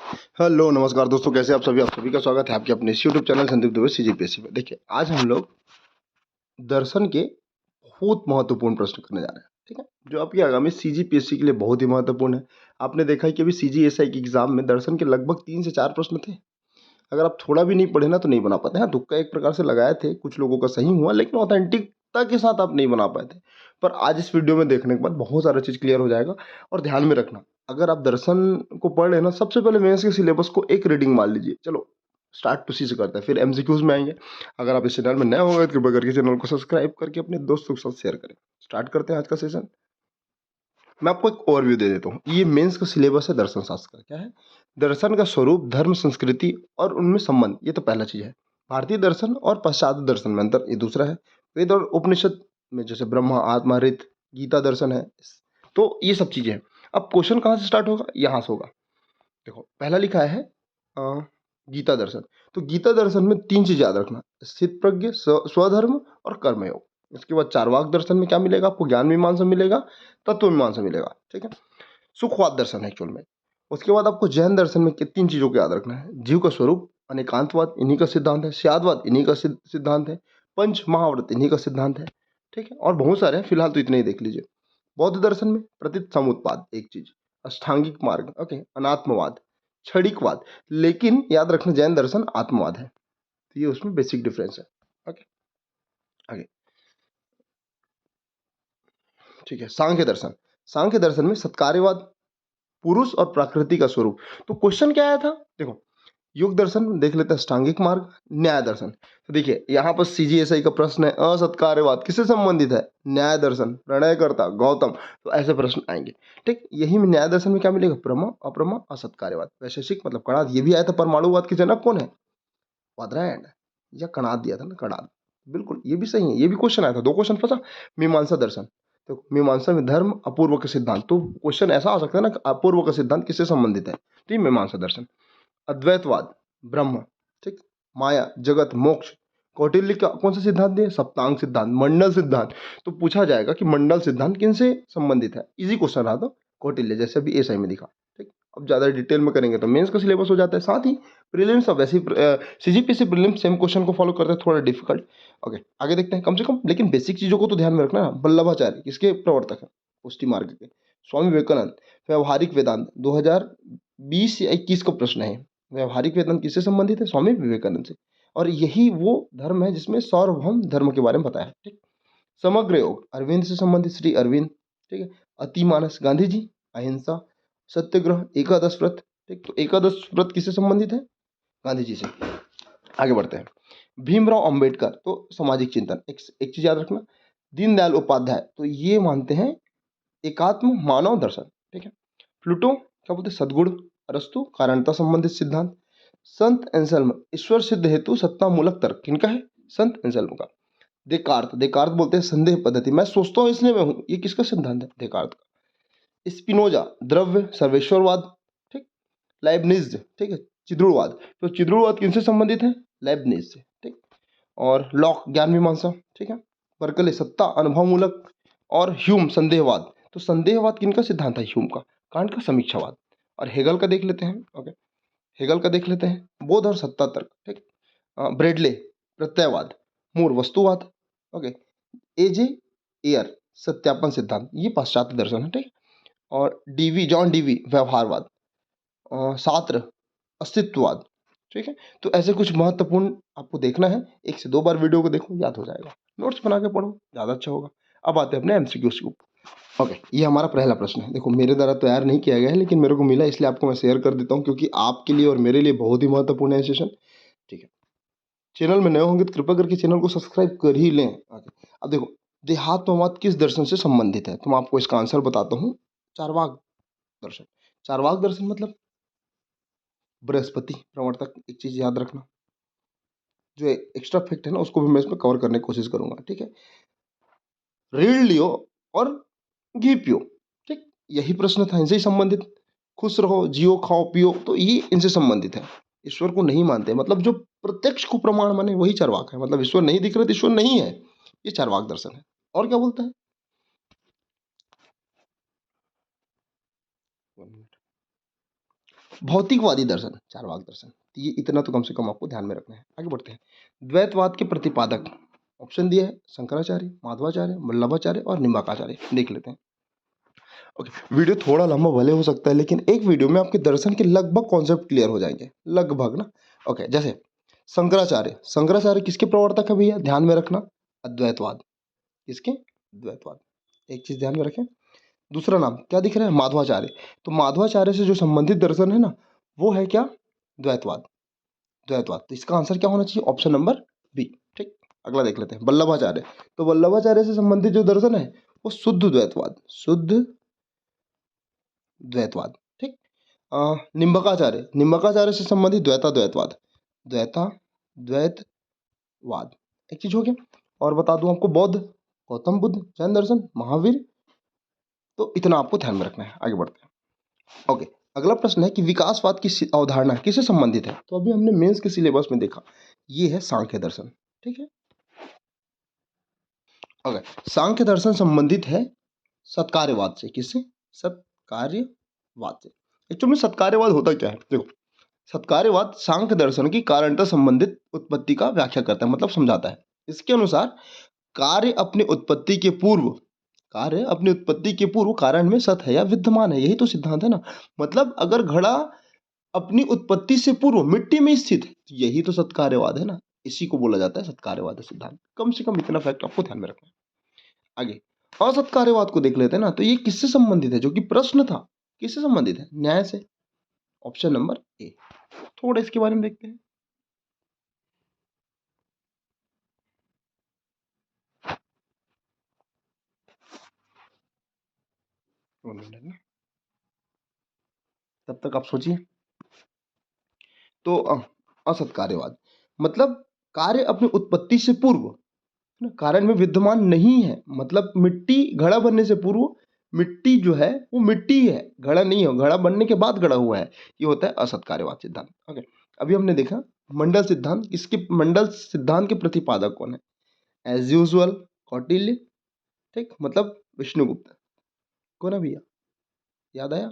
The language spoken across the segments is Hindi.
हेलो नमस्कार दोस्तों, कैसे आप सभी का स्वागत है आपके अपने इस YouTube channel Sandeep Dubey CGPSC पे। देखिए, आज हम लोग दर्शन के बहुत महत्वपूर्ण प्रश्न करने जा रहे हैं। ठीक है, जो आपके आगामी सीजीपीएससी के लिए बहुत ही महत्वपूर्ण है। आपने देखा है कि अभी सीजीएसआई के एग्जाम में दर्शन के लगभग 3 से 4 प्रश्न थे। अगर आप थोड़ा भी नहीं पढ़े ना तो नहीं बना पाते। हाँ, तुक्का एक प्रकार से लगाए थे, कुछ लोगों का सही हुआ, लेकिन ऑथेंटिकता के साथ आप नहीं बना पाए थे। पर आज इस वीडियो में देखने के बाद बहुत सारा चीज़ क्लियर हो जाएगा। और ध्यान में रखना, अगर आप दर्शन को पढ़ रहे हैं ना, सबसे पहले मेंस के सिलेबस को एक रीडिंग मान लीजिए। चलो स्टार्ट उसी से करते हैं, फिर एमसीक्यूज में आएंगे। अगर आप इस चैनल में नए होंगे तो कृपया करके चैनल को सब्सक्राइब करके अपने दोस्तों के साथ शेयर करें। स्टार्ट करते हैं आज का सेशन। मैं आपको एक ओवरव्यू दे देता हूँ। ये मेंस का सिलेबस है दर्शन शास्त्र का। क्या है? दर्शन का स्वरूप, धर्म, संस्कृति और उनमें संबंध, ये तो पहला चीज है। भारतीय दर्शन और पाश्चात्य दर्शन में अंतर, ये दूसरा है। वेद और उपनिषद में जैसे ब्रह्मा, आत्मा, रित, गीता दर्शन है। तो ये सब चीजें हैं। अब क्वेश्चन कहाँ से स्टार्ट होगा? यहाँ से होगा। देखो, पहला लिखा है अ, गीता दर्शन। तो गीता दर्शन में 3 चीज याद रखना: स्थित प्रज्ञ, स्वधर्म और कर्मयोग। इसके बाद चारवाक दर्शन में क्या मिलेगा आपको? ज्ञान मीमांसा मिलेगा, तत्व मीमांसा मिलेगा। ठीक है, सुखवाद दर्शन है एक्चुअल में। उसके बाद आपको जैन दर्शन में 3 चीजों को याद रखना है: जीव का स्वरूप, अनेकांतवाद इन्हीं का सिद्धांत है, स्यादवाद इन्हीं का सिद्धांत है, पंच महाव्रत इन्हीं का सिद्धांत है। ठीक है, और बहुत सारे हैं, फिलहाल तो इतने ही देख लीजिए। बौद्ध दर्शन में प्रतीत समुत्पाद एक चीज, अष्टांगिक मार्ग, ओके, अनात्मवाद, क्षणिकवाद। लेकिन याद रखना, जैन दर्शन आत्मवाद है। तो ये उसमें बेसिक डिफरेंस है। ओके, आगे। ठीक है, सांख्य दर्शन। सांख्य दर्शन में सत्कार्यवाद, पुरुष और प्रकृति का स्वरूप। तो क्वेश्चन क्या आया था? देखो, योग दर्शन में देख लेते हैं, अष्टांगिक मार्ग, न्याय दर्शन। तो देखिए, यहाँ पर सीजीएसआई का प्रश्न है, असत्कार्यवाद किससे संबंधित है? न्याय दर्शन, प्रणयकर्ता गौतम। तो ऐसे प्रश्न आएंगे। ठीक, यही में न्याय दर्शन में क्या मिलेगा? प्रमा, अप्रमा, असत्कार्यवाद। वैशेषिक मतलब कणाद, ये भी आया था। परमाणुवाद के जनक कौन है? वादरायण, या कणाद दिया था ना, कणाद। बिल्कुल, ये भी सही है। ये भी क्वेश्चन आया था, 2 क्वेश्चन फंसा। मीमांसा दर्शन, तो मीमांसा में धर्म, अपूर्व का सिद्धांत। तो क्वेश्चन ऐसा आ सकता है ना कि अपूर्व का सिद्धांत किससे संबंधित है? तो ये मीमांसा दर्शन। अद्वैतवाद, ब्रह्म, ठीक, माया, जगत, मोक्ष। कौटिल्य का कौन सा सिद्धांत दिया? सप्तांग सिद्धांत, मंडल सिद्धांत। तो पूछा जाएगा कि मंडल सिद्धांत किनसे संबंधित है? इजी क्वेश्चन रहा था, कौटिल्य, जैसे अभी एसआई में दिखा। ठीक, अब ज्यादा डिटेल में करेंगे तो मेंस का सिलेबस हो जाता है। साथ ही प्रीलिम्स, अब वैसे सीजीपीएससी प्रीलिम्स सेम क्वेश्चन को फॉलो करते हैं, थोड़ा डिफिकल्ट। ओके, आगे देखते हैं। कम से कम लेकिन बेसिक चीजों को तो ध्यान में रखना है। वल्लभाचार्य किसके प्रवर्तक है? पुष्टि मार्ग के। स्वामी विवेकानंद, व्यवहारिक वेदांत, 2020 या 21 का प्रश्न है। व्यवहारिक वेदांत किससे संबंधित है? स्वामी विवेकानंद से। और यही वो धर्म है जिसमें सार्वभौम धर्म के बारे में बताया है। ठीक, समग्र योग, अरविंद से संबंधित, श्री अरविंद। ठीक है, अतिमानस, गांधी जी, अहिंसा, सत्याग्रह, एकादश व्रत। ठीक, तो एकादश व्रत किससे संबंधित है? गांधी जी से। आगे बढ़ते हैं। भीमराव अंबेडकर, तो सामाजिक चिंतन। एक चीज याद रखना, दीनदयाल उपाध्याय, तो ये मानते हैं एकात्म मानव दर्शन। ठीक है, प्लूटो क्या बोलते हैं? सद्गुण, अरस्तु कारणता संबंधित सिद्धांत। संत एंselm, ईश्वर सिद्ध हेतु सत्ता मूलक तर्क, किनका है? संत एंselm का। देकार्त, देकार्त बोलते हैं संदेह पद्धति, मैं सोचता हूं इसलिए मैं हूं, ये किसका सिद्धांत है? देकार्त का। स्पिनोजा, द्रव्य सर्वेश्वरवाद। ठीक, लाइबनिज, ठीक है, चिद्रुवाद। तो चिद्रुवाद किनसे संबंधित है? लाइबनिज से। ठीक, और लॉक, ज्ञान मीमांसा। ठीक है, बर्कले, सत्ता अनुभव मूलक। और ह्यूम, संदेहवाद। तो संदेहवाद किनका सिद्धांत है? ह्यूम का। कांट का, समीक्षावाद। और हेगल का देख लेते हैं। ओके, हेगल का देख लेते हैं, बोध और सत्ता तर्क। ठीक, ब्रेडले, प्रत्ययवाद। मूर, वस्तुवाद। ओके, एजे एयर, सत्यापन सिद्धांत, ये पाश्चात्य दर्शन है। ठीक, और डीवी, जॉन डीवी, व्यवहारवाद। सात्र, अस्तित्ववाद। ठीक है, तो ऐसे कुछ महत्वपूर्ण आपको देखना है। 1 से 2 बार वीडियो को देखो, याद हो जाएगा। नोट्स बना के पढ़ो, ज़्यादा अच्छा होगा। अब आते हैं अपने एमसीक्यूज के ऊपर। ओके, ये हमारा पहला प्रश्न है। देखो, मेरे द्वारा तैयार नहीं किया गया है, लेकिन मेरे को मिला, इसलिए आपको मैं शेयर कर देता हूँ, क्योंकि आपके लिए और मेरे लिए बहुत ही महत्वपूर्ण है सेशन। ठीक है, चैनल में नए होंगे तो कृपया करके चैनल को सब्सक्राइब कर ही लें। ओके, अब देखो, देहात्मवाद किस दर्शन से संबंधित है? तो मैं आपको इसका आंसर बताता हूँ, चारवाक दर्शन। चारवाक दर्शन मतलब बृहस्पति प्रवर्तक। एक चीज याद रखना, जो एक्स्ट्रा फैक्ट है ना, उसको भी मैं इसमें कवर करने की कोशिश करूंगा। ठीक है, रीढ़ लियो और घी पियो। ठीक, यही प्रश्न था, इनसे ही संबंधित। खुश रहो, जियो, खाओ, पियो, तो ये इनसे संबंधित है। ईश्वर को नहीं मानते, मतलब जो प्रत्यक्ष को प्रमाण माने वही चारवाक है। मतलब ईश्वर नहीं दिख रहे तो ईश्वर नहीं है, ये चारवाक दर्शन है। और क्या बोलता है? भौतिकवादी दर्शन, चार्वाक दर्शन। तो ये इतना तो कम से कम आपको ध्यान में रखना है। आगे बढ़ते हैं। द्वैतवाद के प्रतिपादक ऑप्शन दिया है शंकराचार्य, माधवाचार्य, वल्लभाचार्य और निम्बार्काचार्य। देख लेते हैं। ओके, वीडियो थोड़ा लंबा भले हो सकता है लेकिन एक वीडियो में आपके दर्शन के लगभग कॉन्सेप्ट क्लियर हो जाएंगे, लगभग ना। ओके, जैसे शंकराचार्य, शंकराचार्य किसके प्रवर्तक है भैया, ध्यान में रखना, अद्वैतवाद। किसके? द्वैतवाद। एक चीज ध्यान में रखें। दूसरा नाम क्या दिख रहा है, माधवाचार्य। तो माधवाचार्य से जो संबंधित दर्शन है ना, वो है क्या, द्वैतवाद। द्वैतवाद, तो इसका आंसर क्या होना चाहिए, ऑप्शन नंबर बी। ठीक, अगला देख लेते हैं, वल्लभाचार्य। तो वल्लभाचार्य से संबंधित जो दर्शन है वो शुद्ध द्वैतवाद, शुद्ध द्वैतवाद। ठीक। निम्बकाचार्य, निम्बकाचार्य से संबंधित द्वैता द्वैतवाद, द्वैता द्वैतवाद। एक चीज हो गया। और बता दूं आपको, बौद्ध, गौतम बुद्ध, जैन दर्शन, महावीर। तो इतना आपको ध्यान में रखना है। आगे बढ़ते हैं। ओके, अगला प्रश्न है कि विकासवाद की अवधारणा किससे संबंधित है। तो अभी हमने मेंस के सिलेबस में देखा, ये है सांख्य दर्शन। ठीक है। ओके, सांख्य दर्शन संबंधित है सत्कार्यवाद से। किससे? सत्कार्यवाद से। एक्चुअली में सत्कार्यवाद होता क्या है, देखो, सत्कार्यवाद सांख्य दर्शन की कारणता संबंधित उत्पत्ति का व्याख्या करता है, मतलब समझाता है। इसके अनुसार कार्य अपनी उत्पत्ति के पूर्व, कार्य अपनी उत्पत्ति के पूर्व कारण में सत है या विद्यमान है, यही तो सिद्धांत है ना। मतलब अगर घड़ा अपनी उत्पत्ति से पूर्व मिट्टी में स्थित है, तो यही तो सत्कार्यवाद है ना। इसी को बोला जाता है सत्कार्यवाद सिद्धांत। कम से कम इतना फैक्ट आपको ध्यान में रखना है। आगे असत्कार्यवाद को देख लेते हैं ना। तो ये किससे संबंधित है, जो कि प्रश्न था, किससे संबंधित है, न्याय से। Option number A. थोड़ा इसके बारे में देखते हैं। तब तक आप सोचिए। तो असत कार्यवाद मतलब कार्य अपनी उत्पत्ति से पूर्व ना कारण में विद्यमान नहीं है। मतलब मिट्टी घड़ा बनने से पूर्व मिट्टी जो है वो मिट्टी है, घड़ा नहीं है। घड़ा बनने के बाद घड़ा हुआ है, ये होता है असत कार्यवाद सिद्धांत। ओके, अभी हमने देखा मंडल सिद्धांत। इसके मंडल सिद्धांत के प्रतिपादक कौन है? As usual Kautilya. ठीक, मतलब विष्णुगुप्त। कौन है भैया, याद आया?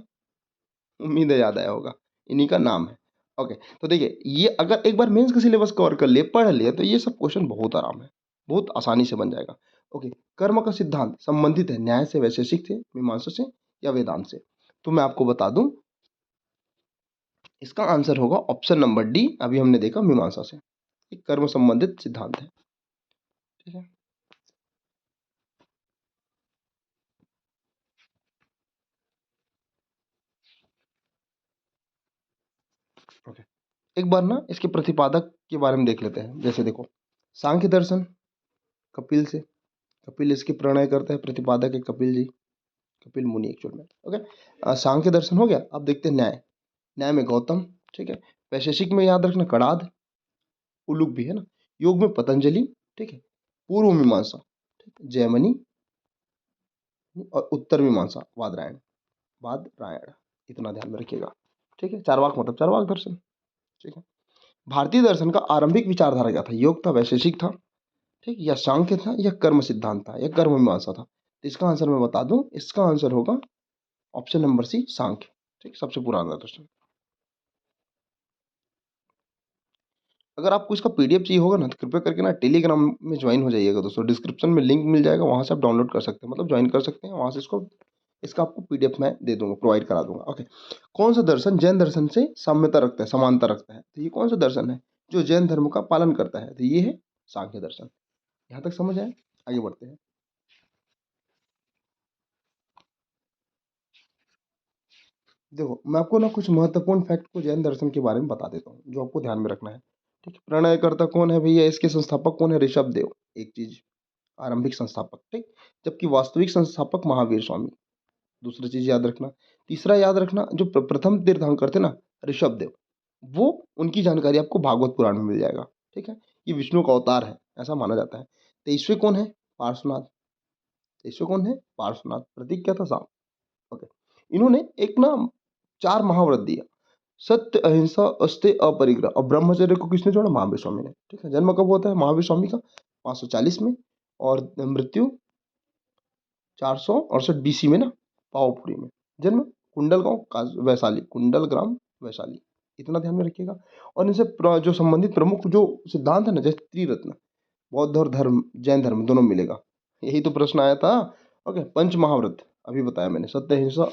उम्मीद है याद आया होगा, इन्हीं का नाम है। ओके, तो देखिए, ये अगर एक बार मेंस का सिलेबस कवर कर लिए, पढ़ लिए, तो ये सब क्वेश्चन बहुत आराम है, बहुत आसानी से बन जाएगा। ओके, कर्म का सिद्धांत संबंधित है न्याय से, वैशेषिक से, मीमांसा से या वेदांत से। तो मैं आपको बता दूं, इसका आंसर होगा ऑप्शन नंबर डी। अभी हमने देखा मीमांसा से, एक कर्म संबंधित सिद्धांत है। ठीक है। ओके, एक बार ना इसके प्रतिपादक के बारे में देख लेते हैं। जैसे देखो, सांख्य दर्शन कपिल से, कपिल इसके प्रणय करते हैं, प्रतिपादक है कपिल जी, कपिल मुनि एक्चुअल में। ओके, सांख्य दर्शन हो गया। अब देखते हैं न्याय। न्याय में गौतम। ठीक है। वैशेषिक में याद रखना कणाद, उलूक भी है ना। योग में पतंजलि। ठीक है। पूर्व मीमांसा, ठीक है, जैमिनी। और उत्तर मीमांसा वादरायण, वादरायण। इतना ध्यान में रखिएगा। ठीक है। चारवाक मतलब चारवाक दर्शन। ठीक है। भारतीय दर्शन का आरंभिक विचारधारा क्या था? योग था, वैशेषिक था, ठीक, या सांख्य था, या कर्म सिद्धांत था, या कर्म मीमांसा था। तो इसका आंसर मैं बता दूं, इसका आंसर होगा ऑप्शन नंबर सी, सांख्य। ठीक, सबसे पुराना दर्शन। अगर आपको इसका पीडीएफ चाहिए होगा ना, तो कृपया करके ना टेलीग्राम में ज्वाइन हो जाइएगा दोस्तों। डिस्क्रिप्शन में लिंक मिल जाएगा, वहाँ से आप डाउनलोड कर सकते हैं, मतलब ज्वाइन कर सकते हैं वहाँ से। इसको, इसका आपको पीडीएफ मैं दे दूंगा, प्रोवाइड करा दूंगा। ओके, कौन सा दर्शन जैन दर्शन से साम्यता रखता है, समानता रखता है? तो ये कौन सा दर्शन है जो जैन धर्म का पालन करता है? तो ये है सांख्य दर्शन। यहाँ तक समझ आए? आगे बढ़ते हैं। देखो, मैं आपको ना कुछ महत्वपूर्ण फैक्ट को जैन दर्शन के बारे में बता देता हूँ, जो आपको ध्यान में रखना है। ठीक है। प्रणयकर्ता कौन है भैया, इसके संस्थापक कौन है? ऋषभ देव, एक चीज, आरंभिक संस्थापक। ठीक, जबकि वास्तविक संस्थापक महावीर स्वामी। दूसरी चीज याद रखना। तीसरा याद रखना, जो प्रथम तीर्थंकर थे ना, ऋषभ देव, वो, उनकी जानकारी आपको भागवत पुराण में मिल जाएगा। ठीक है। ये विष्णु का अवतार है, ऐसा माना जाता है। तेईसवें कौन है? पार्श्वनाथ। तेईसवें कौन है? पार्श्वनाथ। प्रतीक क्या था? सांप। ओके, इन्होंने एक ना 4 महाव्रत दिया। सत्य, अहिंसा, अस्तेय, अपरिग्रह और ब्रह्मचर्य को किसने जोड़ा? महावीर स्वामी ने। ठीक है। जन्म कब होता है महावीर स्वामी का? 540 में। और मृत्यु 468 BC में ना, पावापुरी में। जन्म कुंडल गांव, वैशाली, कुंडल ग्राम वैशाली, इतना ध्यान में रखिएगा। और इनसे जो संबंधित प्रमुख जो सिद्धांत है ना, जैसे त्रिरत्न, बौद्ध और धर्म, जैन धर्म दोनों मिलेगा, यही तो प्रश्न आया था। ओके, पंच महाव्रत अभी बताया मैंने, सत्य, अहिंसा,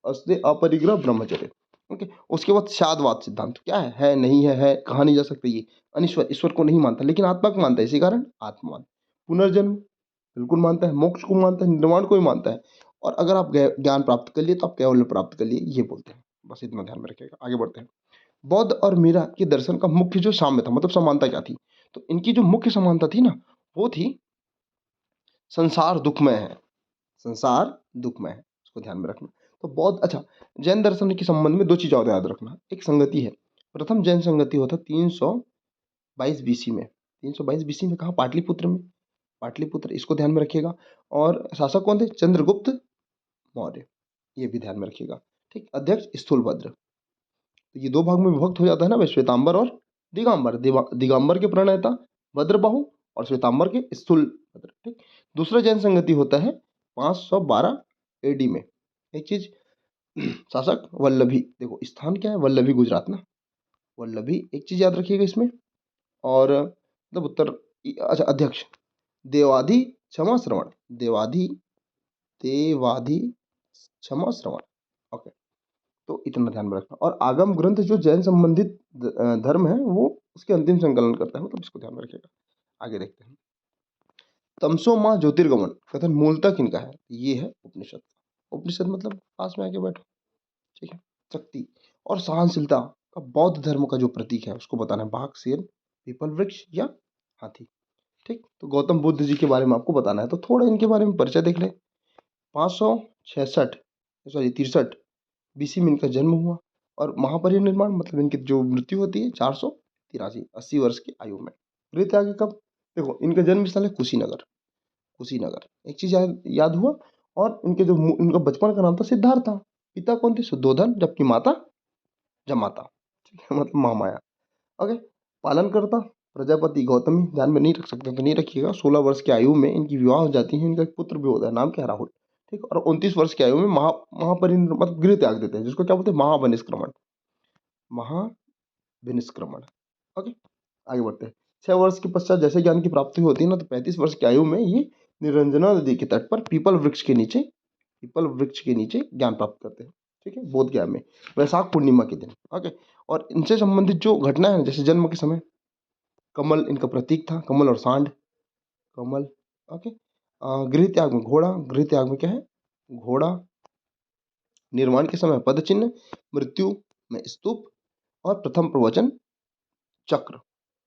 अस्त्य, अपरिग्रह, ब्रह्मचर्य। ओके, उसके बाद शादवाद सिद्धांत क्या है नहीं है, कहा नहीं जा सकता ये। अनिश्वर, ईश्वर को नहीं मानता लेकिन आत्मा को मानता है, इसी कारण आत्मवाद। पुनर्जन्म बिल्कुल मानता है, मोक्ष को मानता है, निर्वाण को भी मानता है। और अगर आप ज्ञान प्राप्त कर लिए तो आप कैवल्य प्राप्त कर लिए, ये बोलते हैं। बस इतना ध्यान में रखिएगा, आगे बढ़ते हैं। बौद्ध और मीरा के दर्शन का मुख्य जो साम्य था, मतलब समानता क्या थी, तो इनकी जो मुख्य समानता थी ना, वो थी संसार दुखमय है, संसार दुखमय है, इसको ध्यान में रखना। तो बौद्ध, अच्छा, जैन दर्शन के संबंध में दो चीज़ और याद रखना। एक संगति है, प्रथम जैन संगति होता 322 बीसी में, 322 बीसी में कहा, पाटलिपुत्र में, पाटलिपुत्र, इसको ध्यान में रखिएगा। और शासक कौन थे, चंद्रगुप्त मौर्य, ये भी ध्यान में रखिएगा। ठीक, अध्यक्ष स्थूलभद्र। तो ये दो भाग में विभक्त हो जाता है ना भाई, श्वेतांबर और दिगंबर। दिगंबर के प्रणेता भद्रबाहु और श्वेतांबर के स्थूलभद्र। ठीक, दूसरा जैन संगति होता है 512 एडी में। एक चीज, शासक वल्लभी, देखो स्थान क्या है, वल्लभी गुजरात ना, वल्लभी, एक चीज याद रखिएगा इसमें। और मतलब उत्तर, अच्छा, अध्यक्ष देवाधि क्षमा श्रवण, देवाधि क्षमा श्रवण। ओके, तो इतना ध्यान में रखना। और आगम ग्रंथ जो जैन संबंधित धर्म है, वो उसके अंतिम संकलन करता है, मतलब इसको ध्यान में रखिएगा। आगे देखते हैं। तमसो माँ ज्योतिर्गमन कथन मूलतः किनका है, ये है उपनिषद। उपनिषद मतलब पास में आके बैठो, ठीक है। शक्ति और सहनशीलता का बौद्ध धर्म का जो प्रतीक है, उसको बताना है। बाघ, शेर, पीपल वृक्ष या हाथी। ठीक, तो गौतम बुद्ध जी के बारे में आपको बताना है, तो थोड़ा इनके बारे में परिचय देख ले। 566, सॉरी 63 बीसी में इनका जन्म हुआ। और महापरिनिर्वाण मतलब इनकी जो मृत्यु होती है 483, 80 वर्ष की आयु में। गृह त्याग कब, देखो इनका जन्म स्थल है कुशीनगर, कुशीनगर, एक चीज याद हुआ। और इनके जो इनका बचपन का नाम था सिद्धार्थ था। पिता कौन थे, शुद्धोधन, जबकि माता जमाता, ठीक है, मतलब महामाया। ओके, पालन करता प्रजापति गौतमी, ध्यान में नहीं रख सकते तो नहीं रखिएगा। 16 वर्ष की आयु में इनकी विवाह हो जाती है, इनका एक पुत्र भी होता है, नाम क्या है, राहुल। ठीक, और 29 वर्ष की आयु में महापरिनिर्वाण मतलब गृह त्याग देते हैं, जिसको क्या बोलते हैं, महाबनिष्क्रमण, महाविनिष्क्रमण। ओके, आगे बढ़ते हैं। 6 वर्ष के पश्चात जैसे ज्ञान की प्राप्ति होती है ना, तो 35 वर्ष की आयु में ये निरंजना नदी के तट पर पीपल वृक्ष के नीचे, पीपल वृक्ष के नीचे ज्ञान प्राप्त करते हैं। ठीक है, बोध गया में, वैशाख पूर्णिमा के दिन। ओके, और इनसे संबंधित जो घटना है, जैसे जन्म के समय कमल इनका प्रतीक था, कमल और सांड, कमल। ओके, गृह त्याग में घोड़ा, गृह त्याग में क्या है, घोड़ा। निर्माण के समय पद चिन्ह, मृत्यु में स्तूप, और प्रथम प्रवचन चक्र।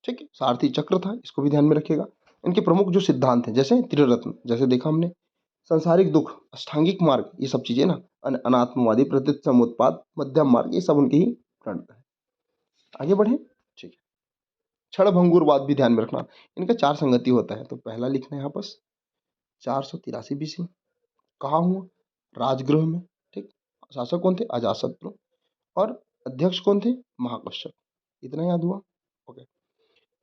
ठीक है, सारथी चक्र था, इसको भी ध्यान में रखिएगा। इनके प्रमुख जो सिद्धांत हैं, जैसे त्रिरत्न, जैसे देखा हमने, संसारिक दुख, अष्टांगिक मार्ग, ये सब चीजें ना, अनात्मवादी, प्रतीत समुत्पाद, मध्यम मार्ग, ये सब उनके ही प्रणत है। आगे बढ़े, ठीक है। क्षण भंगुरवाद भी ध्यान में रखना, इनका 4 संगति होता है, तो पहला लिखना है यहाँ पर 483 बीसी, कहाँ हुआ, राजगृह में। ठीक, शासक कौन थे, अजातशत्रु। और अध्यक्ष कौन थे, महाकश्यप। इतना याद हुआ। ओके,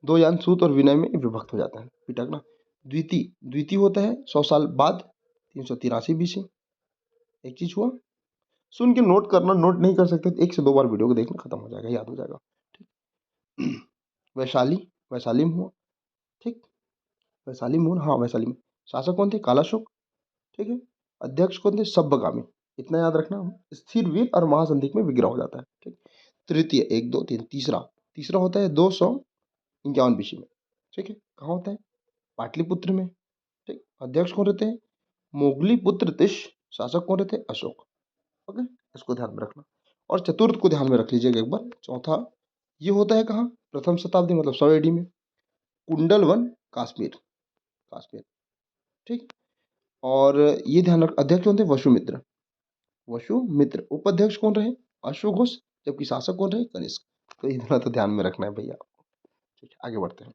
2 यान सूत और विनय में विभक्त हो जाता है, पिटक ना। द्वितीय, द्वितीय होता है 100 साल बाद, 383 बीसी। एक चीज हुआ, सुन के नोट करना, नोट नहीं कर सकते तो 1 से 2 बार वीडियो को देखना, खत्म हो जाएगा, याद हो जाएगा। ठीक, वैशाली, वैशाली में हुआ। ठीक, वैशाली में हुआ, हाँ वैशाली में। शासक कौन थे, कालाशोक। ठीक है, अध्यक्ष कौन थे, सब्बगामी। इतना याद रखना। स्थिर वीर और महासंधिक में विग्रह हो जाता है। ठीक, तृतीय 1 2 3, तीसरा, तीसरा होता है 251 बीसी में। ठीक है, कहाँ होता है, पाटलिपुत्र में। ठीक, अध्यक्ष कौन रहते हैं, मोगली पुत्र तिश। शासक कौन रहते हैं, अशोक। ओके, इसको ध्यान में रखना। और चतुर्थ को ध्यान में रख लीजिएगा एक बार। चौथा ये होता है कहाँ, प्रथम शताब्दी मतलब 100 एडी में, कुंडलवन, कश्मीर, कश्मीर। ठीक, और ये ध्यान रख, अध्यक्ष कौन थे, वसुमित्र, वसुमित्र। उपाध्यक्ष कौन रहे, अश्वघोष, जबकि शासक कौन रहे, कनिष्क। तो इतना तो ध्यान में रखना है भैया। ठीक है, आगे बढ़ते हैं।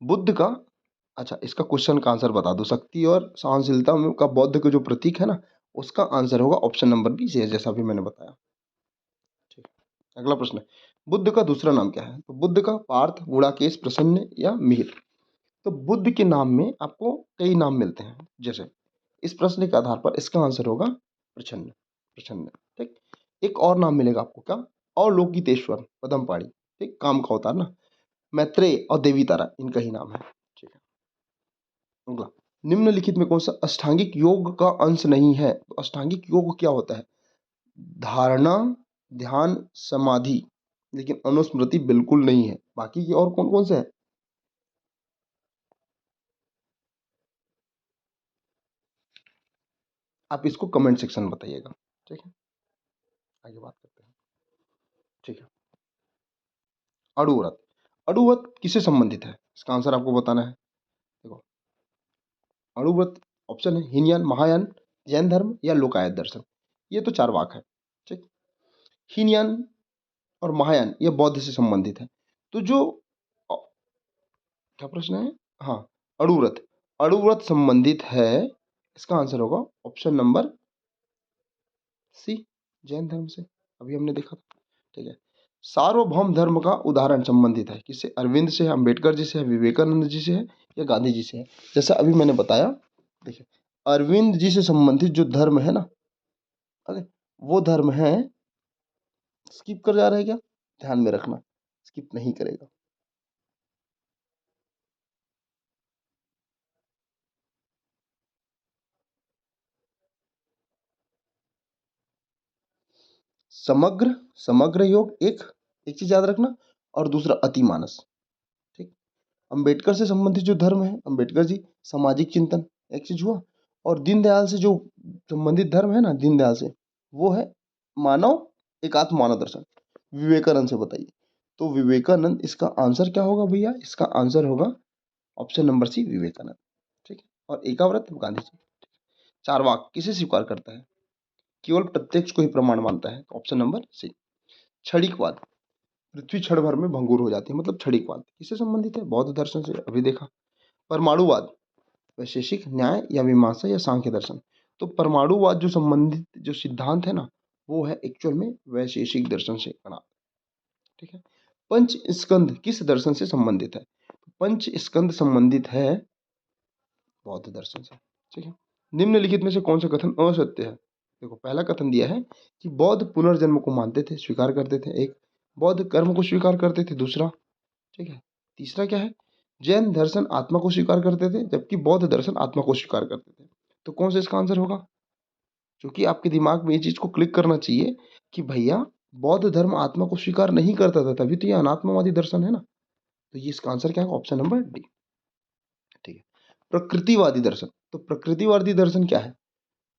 बुद्ध का, अच्छा इसका क्वेश्चन का आंसर बता दो। शक्ति और सहनशीलता में का बौद्ध का जो प्रतीक है ना, उसका आंसर होगा ऑप्शन नंबर बी, जैसा भी मैंने बताया। ठीक, अगला प्रश्न है, बुद्ध का दूसरा नाम क्या है, तो बुद्ध का पार्थ, गुणाकेश, प्रसन्न या मिहिर। तो बुद्ध के नाम में आपको कई नाम मिलते हैं, जैसे इस प्रश्न के आधार पर इसका आंसर होगा प्रछन्न, प्रछन्न। ठीक, एक और नाम मिलेगा आपको, क्या? अवलोकितेश्वर पद्मपाणि, ठीक, काम का अवतार ना। मैत्रेय और देवी तारा इनका ही नाम है। ठीक है, अगला, निम्नलिखित में कौन सा अष्टांगिक योग का अंश नहीं है? तो अष्टांगिक योग क्या होता है? धारणा, ध्यान, समाधि, लेकिन अनुस्मृति बिल्कुल नहीं है। बाकी के और कौन कौन से हैं? आप इसको कमेंट सेक्शन में बताइएगा। ठीक है, आगे बात करते हैं। ठीक है, अणुव्रत। अणुव्रत किससे संबंधित है? इसका आंसर आपको बताना है। देखो, अणुव्रत ऑप्शन है हीनयान, महायान, जैन धर्म या लोकायत दर्शन। ये तो चार वाक है। ठीक, हीनयान और महायान ये बौद्ध से संबंधित है। तो जो क्या प्रश्न है? हाँ, अणुव्रत, अणुव्रत संबंधित है, इसका आंसर होगा ऑप्शन नंबर सी, जैन धर्म से। अभी हमने देखा था। ठीक है, सार्वभौम धर्म का उदाहरण संबंधित है किससे? अरविंद से, अंबेडकर जी से, विवेकानंद जी से है या गांधी जी से है? जैसा अभी मैंने बताया, देखिए, अरविंद जी से संबंधित जो धर्म है ना, अरे वो धर्म है, स्किप कर जा रहा है क्या? ध्यान में रखना, स्किप नहीं करेगा। समग्र, समग्र योग एक, एक चीज याद रखना, और दूसरा अतिमानस। ठीक, अंबेडकर से संबंधित जो धर्म है, अंबेडकर जी, सामाजिक चिंतन, एक चीज हुआ। और दीनदयाल से जो संबंधित धर्म है ना, दीनदयाल से, वो है मानव एकात्म मानव दर्शन। विवेकानंद से बताइए। तो विवेकानंद, इसका आंसर क्या होगा भैया? इसका आंसर होगा ऑप्शन नंबर सी, विवेकानंद। ठीक है, और एकाव्रत गांधी जी। चारवाक किसे स्वीकार करता है? केवल प्रत्यक्ष को ही प्रमाण मानता है, तो ऑप्शन नंबर सी। क्षणिकवाद, पृथ्वी क्षण भर में भंगुर हो जाती है, मतलब क्षणिकवाद किससे संबंधित है? बौद्ध दर्शन से, अभी देखा। परमाणुवाद, वैशेषिक न्याय या मीमांसा या सांख्य दर्शन। तो परमाणुवाद जो संबंधित जो सिद्धांत है ना, वो है एक्चुअल में वैशेषिक दर्शन से बना। ठीक है, पंच स्कंद किस दर्शन से संबंधित है? पंच स्कंद संबंधित है बौद्ध दर्शन से। ठीक है, निम्नलिखित में से कौन सा कथन असत्य है? देखो, पहला कथन दिया है कि बौद्ध पुनर्जन्म को मानते थे, स्वीकार करते थे, एक। बौद्ध कर्म को स्वीकार करते थे, दूसरा। ठीक है, तीसरा क्या है? जैन दर्शन आत्मा को स्वीकार करते थे, जबकि बौद्ध दर्शन आत्मा को स्वीकार करते थे। तो कौन सा इसका आंसर होगा? क्योंकि आपके दिमाग में ये चीज को क्लिक करना चाहिए कि भैया, बौद्ध धर्म आत्मा को स्वीकार नहीं करता था, तभी तो ये अनात्मवादी दर्शन है ना। तो ये इसका आंसर क्या है? Option number D. ठीक है, प्रकृतिवादी दर्शन। तो प्रकृतिवादी दर्शन क्या है?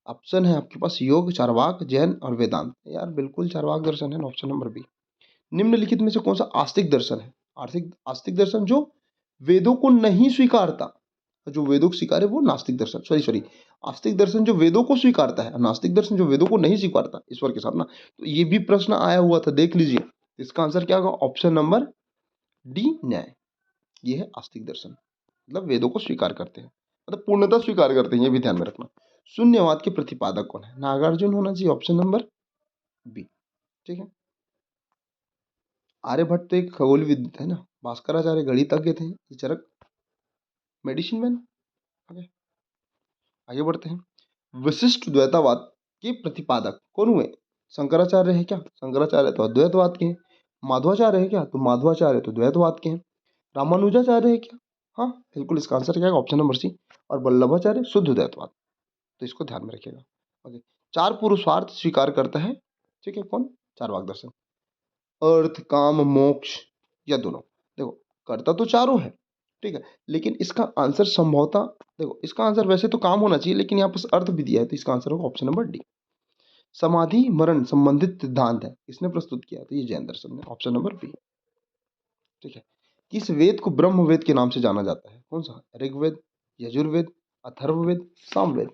ऑप्शन है आपके पास योग, चारवाक, जैन और वेदांत। यार बिल्कुल चारवाक दर्शन है ना, ऑप्शन नंबर बी। निम्नलिखित में से कौन सा आस्तिक दर्शन है? आर्थिक आस्तिक दर्शन जो वेदों को नहीं स्वीकारता। जो वेदों को स्वीकारे वो नास्तिक दर्शन, सॉरी सॉरी, आस्तिक दर्शन जो वेदों को स्वीकारता है, नास्तिक दर्शन जो वेदों को नहीं स्वीकारता ईश्वर के साथ ना। तो ये भी प्रश्न आया हुआ था, देख लीजिए। इसका आंसर क्या होगा? ऑप्शन नंबर डी, न्याय। ये है आस्तिक दर्शन, मतलब वेदों को स्वीकार करते हैं, मतलब पूर्णतः स्वीकार करते हैं, ये भी ध्यान में रखना। शून्यवाद के प्रतिपादक कौन है? नागार्जुन होना चाहिए, ऑप्शन नंबर बी। ठीक है, आर्यभट्ट तो एक खगोलविद है ना, भास्कराचार्य गणितज्ञ थे, ये चरक मेडिसिन मैन। आगे आगे बढ़ते हैं। विशिष्ट द्वैतावाद के प्रतिपादक कौन हुए? शंकराचार्य है क्या? शंकराचार्य तो अद्वैतवाद के हैं। माधवाचार्य है क्या? तो माधवाचार्य तो द्वैतवाद के हैं। रामानुजाचार्य है क्या? हाँ बिल्कुल, इसका आंसर क्या है? Option number C. और वल्लभाचार्य शुद्ध द्वैतवाद। तो इसको ध्यान में रखिएगा। ओके, चार पुरुषार्थ स्वीकार करता है, ठीक है, कौन? चारवाक दर्शन। अर्थ, काम, मोक्ष या दोनों। देखो, करता तो चारों है, ठीक है, लेकिन इसका आंसर संभवतः, देखो इसका आंसर वैसे तो काम होना चाहिए, लेकिन यहाँ पर अर्थ भी दिया है, तो इसका आंसर होगा ऑप्शन नंबर डी। समाधि मरण संबंधित सिद्धांत है, किसने प्रस्तुत किया? तो ये जैन दर्शन है, ऑप्शन नंबर बी। ठीक है, किस वेद को ब्रह्म वेद के नाम से जाना जाता है? कौन सा? ऋग्वेद, यजुर्वेद, अथर्ववेद, सामवेद।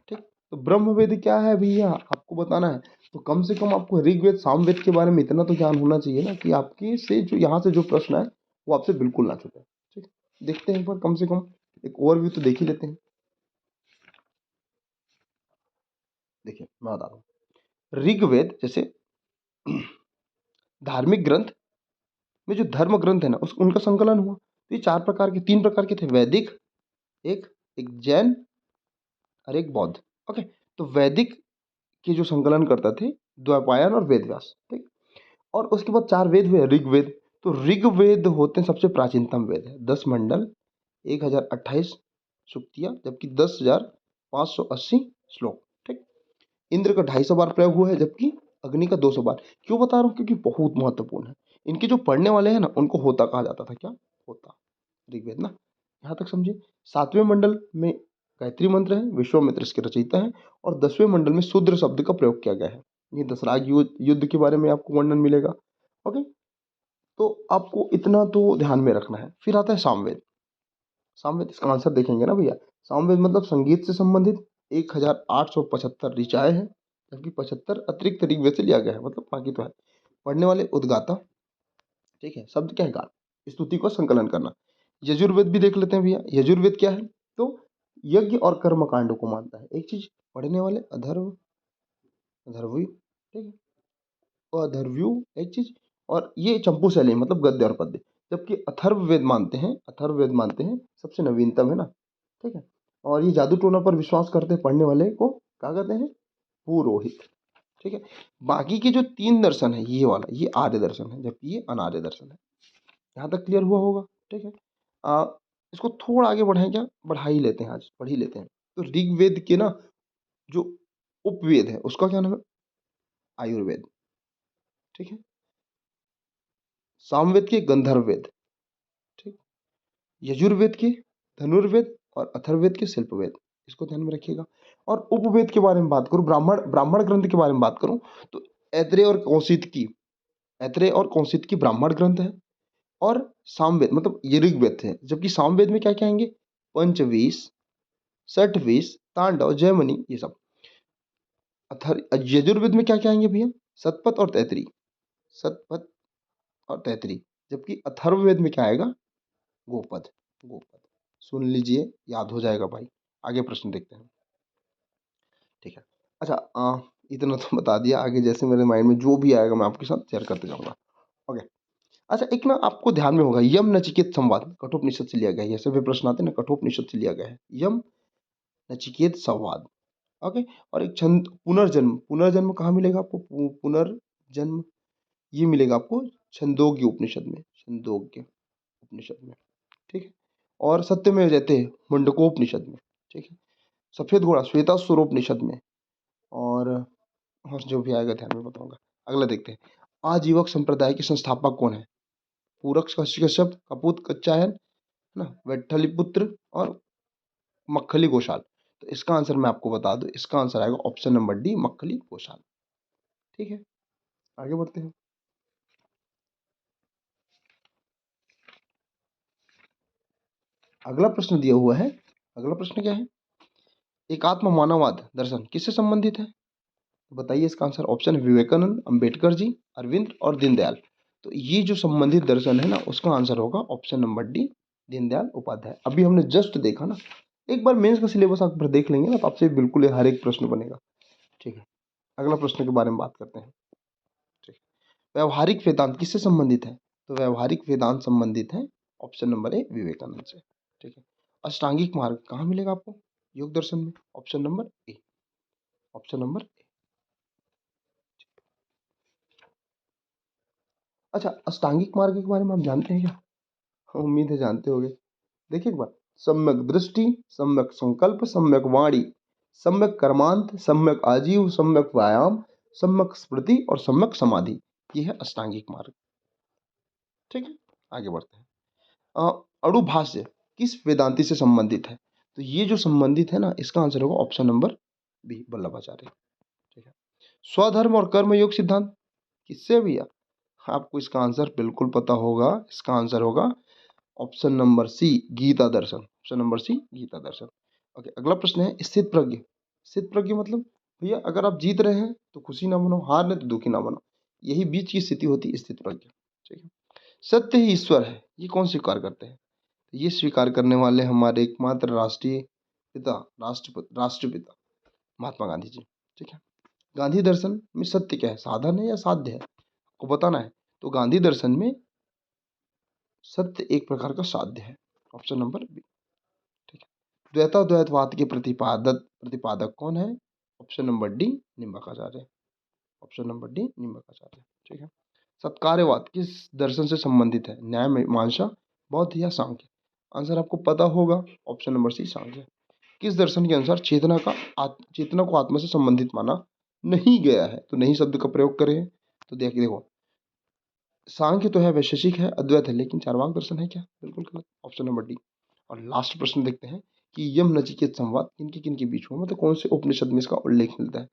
ठीक, तो ब्रह्म वेद क्या है भैया, आपको बताना है। तो कम से कम आपको ऋग्वेद, सामवेद के बारे में इतना तो ज्ञान होना चाहिए ना, कि आपके से जो यहाँ से जो प्रश्न है वो आपसे बिल्कुल ना छूटे। ठीक, देखते हैं एक बार, कम से कम एक ओवरव्यू तो देख ही लेते हैं। देखिए मैं बता रहा हूँ, ऋग्वेद जैसे धार्मिक ग्रंथ में जो धर्म ग्रंथ है ना, उस उनका संकलन हुआ। तो ये चार प्रकार के, तीन प्रकार के थे, वैदिक एक, एक जैन और एक बौद्ध। ओके, तो वैदिक के जो संकलन करता थे द्वैपायन और वेदव्यास, ठीक। और उसके बाद 4 वेद हुए ऋग्वेद। तो ऋग्वेद होते हैं सबसे प्राचीनतम वेद है, 10 मंडल, 1028 सूक्तियाँ, जबकि 10,580 श्लोक, ठीक। इंद्र का 250 बार प्रयोग हुआ है, जबकि अग्नि का 200 बार। क्यों बता रहा हूँ? क्योंकि बहुत महत्वपूर्ण है। इनके जो पढ़ने वाले हैं ना, उनको होता कहा जाता था। क्या होता? ऋग्वेद ना, यहाँ तक समझे। 7वें मंडल में गायत्री मंत्र है, विश्वामित्र इसके रचयिता है। और 10वें मंडल में शूद्र शब्द का प्रयोग किया गया है। ये दशराग युद्ध के बारे में आपको वर्णन मिलेगा। ओके, तो आपको इतना तो ध्यान में रखना है। फिर आता है सामवेद। सामवेद, इसका आंसर देखेंगे ना भैया। सामवेद मतलब संगीत से संबंधित 1875 ऋचाएँ हैं, जबकि 75 अतिरिक्त ऋग्वेद से लिया गया है, मतलब बाकी तो है। पढ़ने वाले उद्गाता, ठीक है। शब्द क्या है? गान, स्तुति को संकलन करना। यजुर्वेद भी देख लेते हैं भैया। यजुर्वेद क्या है? तो यज्ञ और कर्म कांडों को मानता है। एक चीज, पढ़ने वाले अधर्व, अधर्वी, ठीक है, अधर्व्यू एक चीज। और ये चंपू शैली मतलब गद्य और पद्य। जबकि अथर्ववेद मानते हैं, अथर्ववेद मानते हैं सबसे नवीनतम है ना, ठीक है। और ये जादू टोना पर विश्वास करते हैं पढ़ने वाले को क्या कहते हैं? पुरोहित, ठीक है। बाकी के जो 3 दर्शन है, ये वाला ये आर्य दर्शन है, जबकि ये अनार्य दर्शन है। यहाँ तक क्लियर हुआ होगा, ठीक है। आ, इसको थोड़ा आगे बढ़ाएं, क्या बढ़ा ही लेते हैं, आज पढ़ ही लेते हैं। तो ऋग्वेद के ना जो उपवेद है उसका क्या नाम है? आयुर्वेद, ठीक है। सामवेद के गंधर्ववेद, ठीक। यजुर्वेद के धनुर्वेद और अथर्ववेद के शिल्पवेद, इसको ध्यान में रखिएगा। और उपवेद के बारे में बात करूं, ब्राह्मण ब्राह्मण ग्रंथ के बारे में बात करूं, तो ऐत्रेय और कौशिक की, ऐत्रेय और कौशिक की ब्राह्मण ग्रंथ है। और सामवेद मतलब ये ऋग्वेद थे, जबकि सामवेद में क्या क्या आएंगे? पंचवीस, षटवीस, तांडव, जयमनी, ये सब। अथर यजुर्वेद में क्या क्या आएंगे भैया? सतपथ और तैतरी, सतपथ और तैतरी। जबकि अथर्ववेद में क्या आएगा? गोपद, गोपद। सुन लीजिए, याद हो जाएगा भाई। आगे प्रश्न देखते हैं, ठीक है। अच्छा, इतना तो बता दिया। आगे जैसे मेरे माइंड में जो भी आएगा मैं आपके साथ शेयर करते जाऊंगा। ओके। अच्छा, एक ना आपको ध्यान में होगा, यम नचिकेत संवाद कठोपनिषद से लिया गया है। ऐसे भी प्रश्न आते हैं ना, कठोपनिषद से लिया गया है यम नचिकेत संवाद। ओके। और एक छंद, पुनर्जन्म, पुनर्जन्म कहाँ मिलेगा आपको? पुनर्जन्म ये मिलेगा आपको छंदोग्य उपनिषद में, छंदोग्य उपनिषद में, ठीक है। और सत्यमेव जयते मुंडकोपनिषद में, ठीक है। सफेद घोड़ा श्वेताश्वरोपनिषद में। और जो भी आएगा ध्यान में बताऊंगा। अगला देखते हैं, आजीवक संप्रदाय के संस्थापक कौन है? पूरक कश्यप, कपूत कच्चायन, है ना, वैठलीपुत्र और मक्खली घोषाल। तो इसका आंसर मैं आपको बता दूं, इसका आंसर आएगा option number D, Makkhali Ghoshal, ठीक है। आगे बढ़ते हैं। अगला प्रश्न दिया हुआ है। अगला प्रश्न क्या है? एकात्म मानववाद दर्शन किससे संबंधित है? बताइए इसका आंसर। ऑप्शन है विवेकानंद, अंबेडकर जी, अरविंद और दीनदयाल। तो ये जो संबंधित दर्शन है ना, उसका आंसर होगा option number D, Deendayal Upadhyay. अभी हमने जस्ट देखा ना। एक बार मेंस का सिलेबस आप देख लेंगे ना, तो आपसे बिल्कुल हर एक प्रश्न बनेगा, ठीक है। अगला प्रश्न के बारे में बात करते हैं, ठीक है। व्यवहारिक वेदांत किससे संबंधित है? तो व्यवहारिक वेदांत संबंधित है ऑप्शन नंबर ए, विवेकानंद से, ठीक है। अष्टांगिक मार्ग कहाँ मिलेगा आपको? योग दर्शन में, option number A, option number A. अच्छा, अष्टांगिक मार्ग के बारे में आप जानते हैं क्या? उम्मीद है जानते होंगे। देखिए एक बार, सम्यक दृष्टि, सम्यक संकल्प, सम्यक वाणी, सम्यक कर्मांत, सम्यक आजीव, सम्यक व्यायाम, सम्यक स्मृति और सम्यक समाधि। ये है अष्टांगिक मार्ग, ठीक है। आगे बढ़ते हैं। अणुभाष्य किस वेदांति से संबंधित है? तो ये जो संबंधित है ना, इसका आंसर होगा ऑप्शन नंबर बी, वल्लभाचार्य, ठीक है। स्वधर्म और कर्म योग सिद्धांत किससे भैया? आपको इसका आंसर बिल्कुल पता होगा। इसका आंसर होगा ऑप्शन नंबर सी, गीता दर्शन, ऑप्शन नंबर सी, गीता दर्शन। ओके, अगला प्रश्न है स्थित प्रज्ञ। स्थित प्रज्ञ मतलब भैया अगर आप जीत रहे हैं तो खुशी ना मनो, हार रहे तो दुखी ना बनो, यही बीच की स्थिति होती है स्थित प्रज्ञ, ठीक है। सत्य ही ईश्वर है, ये कौन स्वीकार करते हैं? तो ये स्वीकार करने वाले हमारे एकमात्र राष्ट्रीय पिता, राष्ट्रपिता महात्मा गांधी जी, ठीक है। गांधी दर्शन में सत्य क्या है? साधन है या साध्य है, आपको बताना है। तो गांधी दर्शन में सत्य एक प्रकार का साध्य है, ऑप्शन नंबर बी, ठीक है। द्वैताद्वैतवाद के प्रतिपादक प्रतिपादक कौन है? Option number D, Nimbarkacharya, option number D Nimbarkacharya. ठीक है। सत्कार्यवाद किस दर्शन से संबंधित है? न्याय मीमांसा, बौद्ध या सांख्य? आंसर आपको पता होगा, ऑप्शन नंबर सी सांख्य। किस दर्शन के अनुसार चेतना को आत्मा से संबंधित माना नहीं गया है? तो नहीं शब्द का प्रयोग करें तो देखिए, देखो सांख्य तो है, वैशेषिक है, अद्वैत है, लेकिन चार्वाक दर्शन है क्या? बिल्कुल गलत, ऑप्शन नंबर डी। और लास्ट प्रश्न देखते हैं कि यम नचिकेत संवाद किनके किनके बीच हुआ, मतलब कौन से उपनिषद में इसका उल्लेख मिलता है?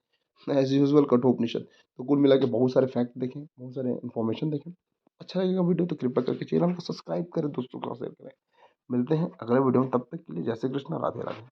As usual Kathopanishad. तो कुल मिला के बहुत सारे फैक्ट देखें, बहुत सारे इन्फॉर्मेशन देखें। अच्छा लगेगा वीडियो तो कृपया करके चैनल को सब्सक्राइब करें, दोस्तों को शेयर करें। मिलते हैं अगले वीडियो में, तब तक के लिए जय श्री कृष्ण, राधे राधे।